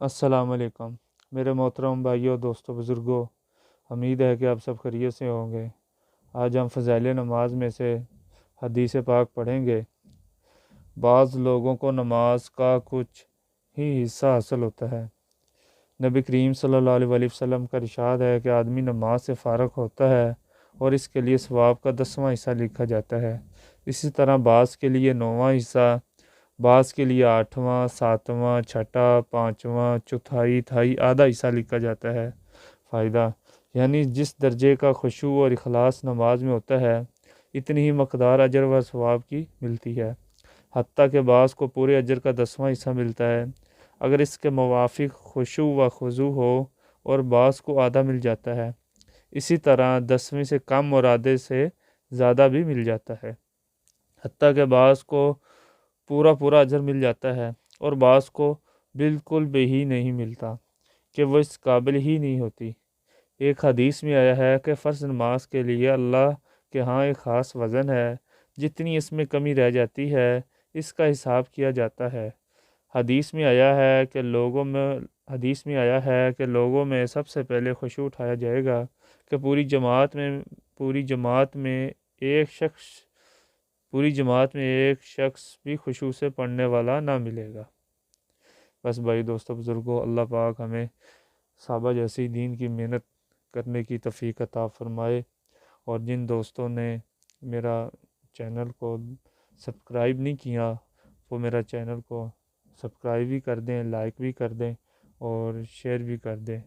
السلام علیکم میرے محترم بھائیوں دوستوں بزرگوں، امید ہے کہ آپ سب خیریت سے ہوں گے۔ آج ہم فضائل نماز میں سے حدیث پاک پڑھیں گے۔ بعض لوگوں کو نماز کا کچھ ہی حصہ حاصل ہوتا ہے۔ نبی کریم صلی اللہ علیہ وسلم کا ارشاد ہے کہ آدمی نماز سے فارغ ہوتا ہے اور اس کے لیے ثواب کا 10واں حصہ لکھا جاتا ہے۔ اسی طرح بعض کے لیے 9واں حصہ، بعض کے لیے 8واں، 7واں، چھٹا، 5واں، چوتھائی، تہائی، آدھا حصہ لکھا جاتا ہے۔ فائدہ یعنی جس درجے کا خشوع اور اخلاص نماز میں ہوتا ہے، اتنی ہی مقدار اجر و ثواب کی ملتی ہے، حتیٰ کہ بعض کو پورے اجر کا 10واں حصہ ملتا ہے اگر اس کے موافق خشوع و خضوع ہو، اور بعض کو آدھا مل جاتا ہے۔ اسی طرح 10ویں سے کم اور آدھے سے زیادہ بھی مل جاتا ہے، حتیٰ کہ بعض کو پورا اجر مل جاتا ہے اور بعض کو بالکل بھی ہی نہیں ملتا کہ وہ اس قابل ہی نہیں ہوتی۔ ایک حدیث میں آیا ہے کہ فرض نماز کے لیے اللہ کے ہاں ایک خاص وزن ہے، جتنی اس میں کمی رہ جاتی ہے اس کا حساب کیا جاتا ہے۔ حدیث میں آیا ہے کہ لوگوں میں سب سے پہلے خشوع اٹھایا جائے گا کہ پوری جماعت میں ایک شخص بھی خشوع سے پڑھنے والا نہ ملے گا۔ بس بھائی دوستوں بزرگوں، اللہ پاک ہمیں صحابہ جیسی دین کی محنت کرنے کی توفیق عطا فرمائے، اور جن دوستوں نے میرا چینل کو سبسکرائب نہیں کیا وہ میرا چینل کو سبسکرائب بھی کر دیں، لائک بھی کر دیں اور شیئر بھی کر دیں۔